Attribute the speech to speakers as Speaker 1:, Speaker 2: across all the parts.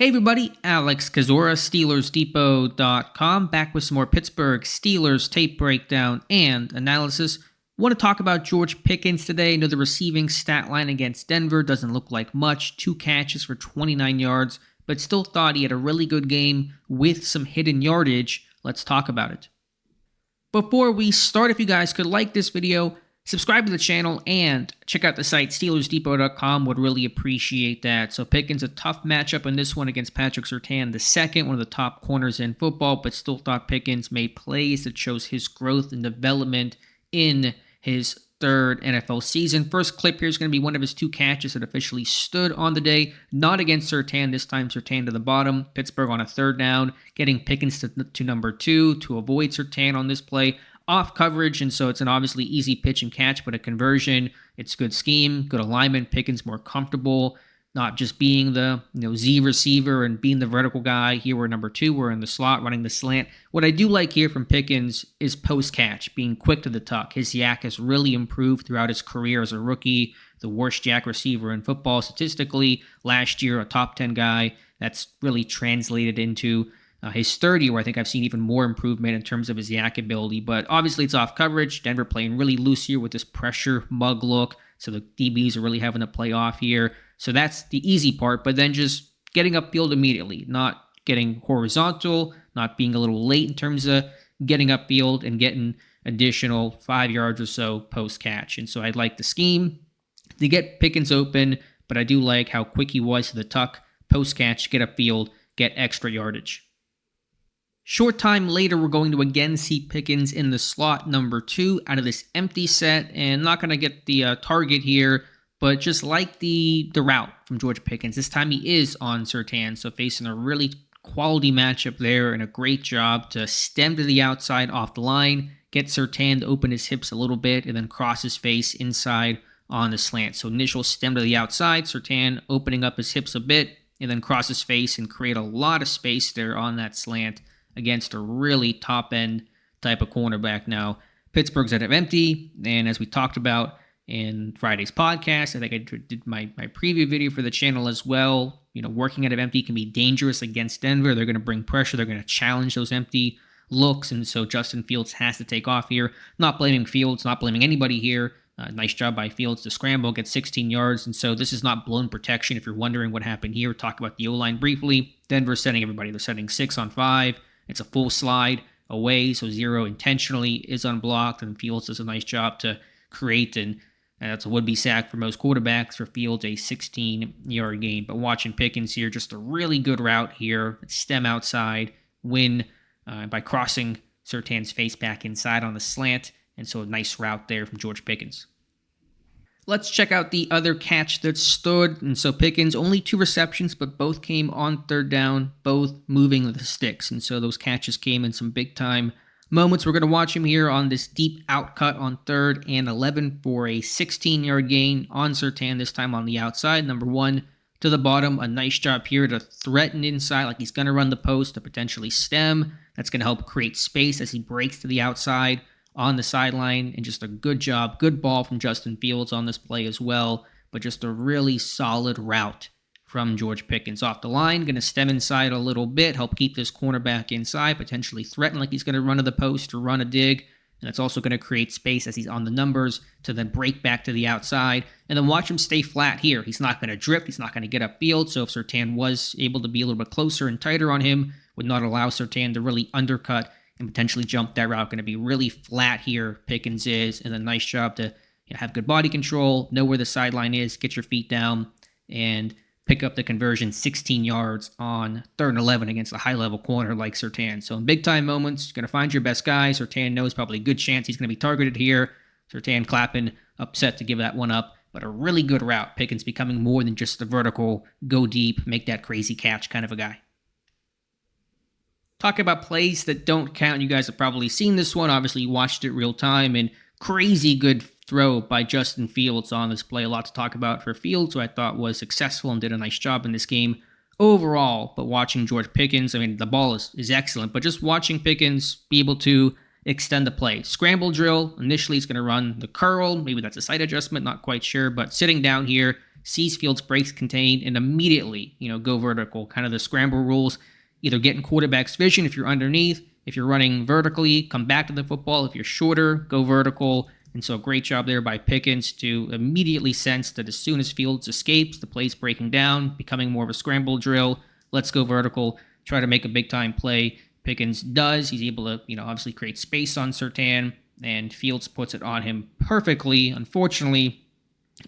Speaker 1: Hey everybody, Alex Kazora, SteelersDepot.com, back with some more Pittsburgh Steelers tape breakdown and analysis. Want to talk about George Pickens today. I know the receiving stat line against Denver doesn't look like much. 2 catches for 29 yards, but still thought he had a really good game with some hidden yardage. Let's talk about it. Before we start, if you guys could like this video, subscribe to the channel, and check out the site SteelersDepot.com. Would really appreciate that. So Pickens, a tough matchup in this one against Patrick Surtain II, one of the top corners in football, but still thought Pickens made plays that shows his growth and development in his third NFL season. First clip here is going to be one of his 2 catches that officially stood on the day. Not against Surtain, this time Surtain to the bottom. Pittsburgh on a 3rd down, getting Pickens to number 2 to avoid Surtain on this play. Off coverage, and so it's an obviously easy pitch and catch, but a conversion. It's good scheme, good alignment. Pickens more comfortable, not just being the Z receiver and being the vertical guy. Here we're number 2, we're in the slot running the slant. What I do like here from Pickens is post catch, being quick to the tuck. His yak has really improved throughout his career as a rookie. The worst yak receiver in football statistically. Last year, a top 10 guy. That's really translated into his 30, where I think I've seen even more improvement in terms of his yak ability. But obviously it's off coverage. Denver playing really loose here with this pressure mug look. So the DBs are really having to play off here. So that's the easy part. But then just getting upfield immediately, not getting horizontal, not being a little late in terms of getting upfield and getting additional 5 yards or so post catch. And so I like the scheme to get Pickens open, but I do like how quick he was to the tuck, post catch, get upfield, get extra yardage. Short time later, we're going to again see Pickens in the slot number 2 out of this empty set, and not going to get the target here, but just like the route from George Pickens. This time he is on Surtain, so facing a really quality matchup there, and a great job to stem to the outside off the line, get Surtain to open his hips a little bit, and then cross his face inside on the slant. So initial stem to the outside, Surtain opening up his hips a bit, and then cross his face and create a lot of space there on that slant against a really top-end type of cornerback. Now, Pittsburgh's out of empty, and as we talked about in Friday's podcast, I think I did my preview video for the channel as well. Working out of empty can be dangerous against Denver. They're going to bring pressure. They're going to challenge those empty looks, and so Justin Fields has to take off here. Not blaming Fields, not blaming anybody here. Nice job by Fields to scramble, get 16 yards, and so this is not blown protection. If you're wondering what happened here, talk about the O-line briefly. Denver's setting everybody. They're setting 6 on 5. It's a full slide away, so 0 intentionally is unblocked, and Fields does a nice job to create, and that's a would-be sack for most quarterbacks. For Fields, a 16-yard gain. But watching Pickens here, just a really good route here. Stem outside, win by crossing Surtain's face back inside on the slant, and so a nice route there from George Pickens. Let's check out the other catch that stood. And so Pickens, only 2 receptions, but both came on 3rd down, both moving the sticks. And so those catches came in some big-time moments. We're going to watch him here on this deep out cut on 3rd and 11 for a 16-yard gain on Surtain, this time on the outside. Number 1 to the bottom. A nice job here to threaten inside, like he's going to run the post to potentially stem. That's going to help create space as he breaks to the outside on the sideline, and just a good job, good ball from Justin Fields on this play as well, but just a really solid route from George Pickens off the line. Going to stem inside a little bit, help keep this cornerback inside, potentially threaten like he's going to run to the post or run a dig, and that's also going to create space as he's on the numbers to then break back to the outside, and then watch him stay flat here. He's not going to drift, he's not going to get upfield, so if Surtain was able to be a little bit closer and tighter on him, would not allow Surtain to really undercut and potentially jump that route. Going to be really flat here, Pickens is, and a nice job to have good body control, know where the sideline is, get your feet down, and pick up the conversion 16 yards on 3rd and 11 against a high-level corner like Surtain. So in big-time moments, you're going to find your best guy. Surtain knows probably a good chance he's going to be targeted here. Surtain clapping, upset to give that one up, but a really good route. Pickens becoming more than just the vertical, go deep, make that crazy catch kind of a guy. Talk about plays that don't count. You guys have probably seen this one. Obviously, you watched it real time, and crazy good throw by Justin Fields on this play. A lot to talk about for Fields, who I thought was successful and did a nice job in this game overall. But watching George Pickens, I mean, the ball is excellent, but just watching Pickens be able to extend the play. Scramble drill, initially he's going to run the curl. Maybe that's a slight adjustment, not quite sure, but sitting down here, sees Fields breaks contained and immediately, go vertical. Kind of the scramble rules, either get in quarterback's vision if you're underneath. If you're running vertically, come back to the football. If you're shorter, go vertical. And so great job there by Pickens to immediately sense that as soon as Fields escapes, the play's breaking down, becoming more of a scramble drill. Let's go vertical, try to make a big-time play. Pickens does. He's able to, obviously create space on Surtain, and Fields puts it on him perfectly. Unfortunately,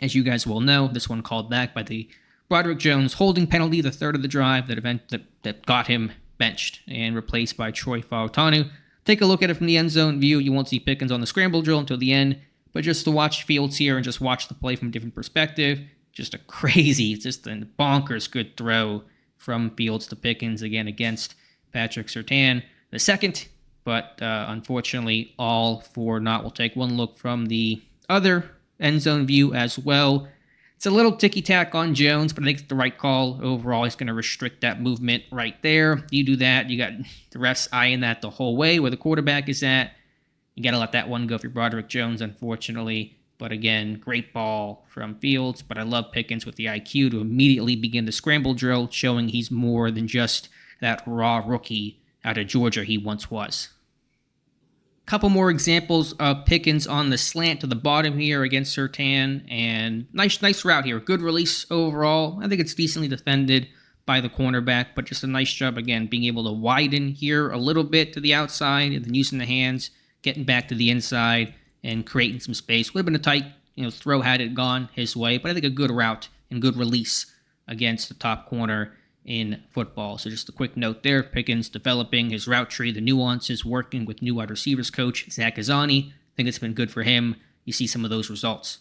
Speaker 1: as you guys will know, this one called back by the Broderick Jones holding penalty, the third of the drive, that got him benched and replaced by Troy Fautanu. Take a look at it from the end zone view. You won't see Pickens on the scramble drill until the end, but just to watch Fields here and just watch the play from a different perspective, just a bonkers good throw from Fields to Pickens, again against Patrick Surtain the second, but unfortunately all for naught. We'll take one look from the other end zone view as well. It's a little ticky-tack on Jones, but I think it's the right call overall. He's going to restrict that movement right there. You do that, you got the refs eyeing that the whole way where the quarterback is at. You got to let that one go for Broderick Jones, unfortunately. But again, great ball from Fields. But I love Pickens with the IQ to immediately begin the scramble drill, showing he's more than just that raw rookie out of Georgia he once was. Couple more examples of Pickens on the slant to the bottom here against Surtain, and nice route here. Good release overall. I think it's decently defended by the cornerback, but just a nice job, again, being able to widen here a little bit to the outside and then using the hands, getting back to the inside and creating some space. Would have been a tight throw had it gone his way, but I think a good route and good release against the top corner in football. So just a quick note there, Pickens developing his route tree, the nuances, working with new wide receivers coach Zach Azzani. I think it's been good for him. You see some of those results.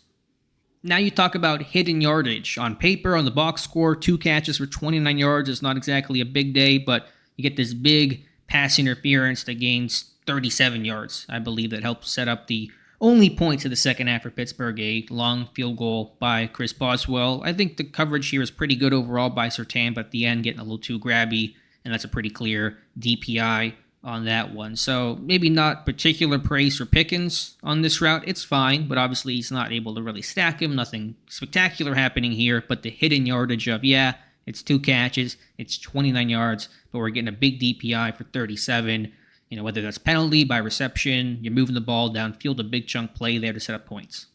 Speaker 1: Now you talk about hidden yardage. On paper, on the box score, 2 catches for 29 yards is not exactly a big day, but you get this big pass interference that gains 37 yards. I believe that helps set up the only points of the second half for Pittsburgh, a long field goal by Chris Boswell. I think the coverage here is pretty good overall by Surtain, but at the end getting a little too grabby, and that's a pretty clear DPI on that one. So maybe not particular praise for Pickens on this route. It's fine, but obviously he's not able to really stack him. Nothing spectacular happening here, but the hidden yardage of, it's 2 catches, it's 29 yards, but we're getting a big DPI for 37. Whether that's penalty, by reception, you're moving the ball downfield, a big chunk play there to set up points.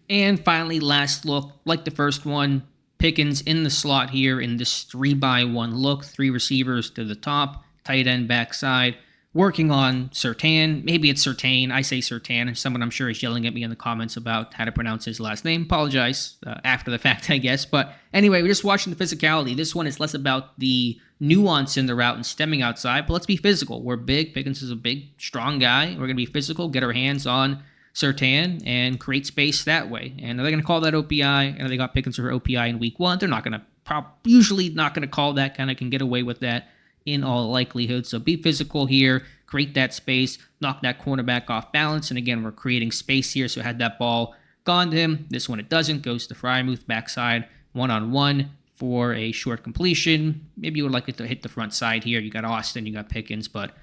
Speaker 1: And finally, last look, like the first one, Pickens in the slot here in this 3-by-1 look, 3 receivers to the top, tight end backside, working on Surtain. Maybe it's Surtain. I say Surtain, and someone I'm sure is yelling at me in the comments about how to pronounce his last name. Apologize after the fact, I guess. But anyway, we're just watching the physicality. This one is less about the nuance in the route and stemming outside, but let's be physical. We're big. Pickens is a big, strong guy. We're going to be physical, get our hands on Surtain, and create space that way. And are they going to call that OPI? And they got Pickens for OPI in week 1. They're not going to, usually not going to call that, kind of can get away with that in all likelihood. So be physical here, create that space, knock that cornerback off balance. And again, we're creating space here. So had that ball gone to him, this one it doesn't, goes to Frymuth backside, one-on-one for a short completion. Maybe you would like it to hit the front side here. You got Austin, you got Pickens, but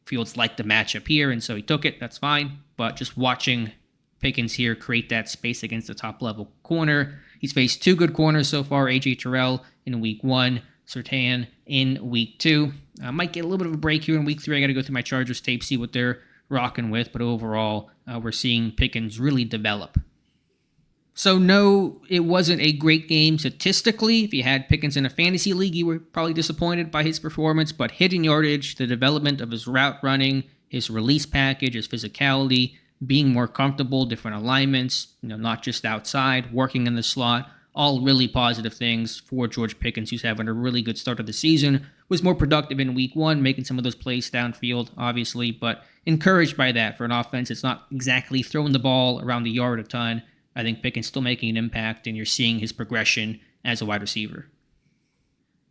Speaker 1: Fields liked the matchup here, and so he took it. That's fine. But just watching Pickens here create that space against the top-level corner. He's faced 2 good corners so far, A.J. Terrell in week 1, Surtain in week 2. Might get a little bit of a break here in week 3. I got to go through my Chargers tape, see what they're rocking with, but overall, we're seeing Pickens really develop. So no, it wasn't a great game statistically. If you had Pickens in a fantasy league, you were probably disappointed by his performance, but hidden yardage, the development of his route running, his release package, his physicality, being more comfortable, different alignments, not just outside, working in the slot, all really positive things for George Pickens, who's having a really good start of the season. Was more productive in week 1, making some of those plays downfield, obviously, but encouraged by that for an offense. It's not exactly throwing the ball around the yard a ton. I think Pickens still making an impact, and you're seeing his progression as a wide receiver.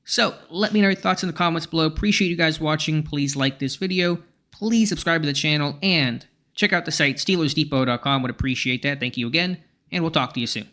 Speaker 1: So let me know your thoughts in the comments below. Appreciate you guys watching. Please like this video. Please subscribe to the channel and check out the site SteelersDepot.com. Would appreciate that. Thank you again, and we'll talk to you soon.